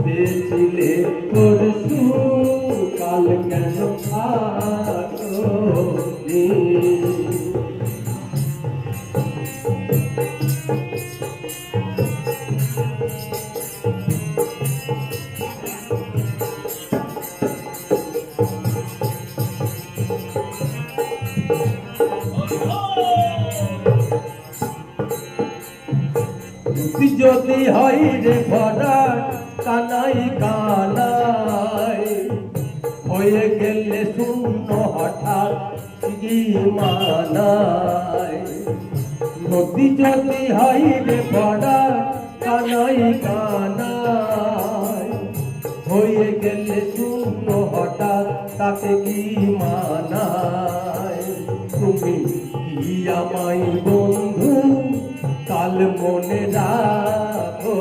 বেচিলে পরশু কাল কেন আসনি যদি হয় রে ভরা কানাই কানাই হয়ে গেলে শূন্য হঠাৎ কি মানায় নদী যদি হয় রে ভরা কানাই কানাই হয়ে গেলে শূন্য হঠাৎ তাকে কি মানায় তুমি কি আমায় বন্ধু কাল মনে রাখো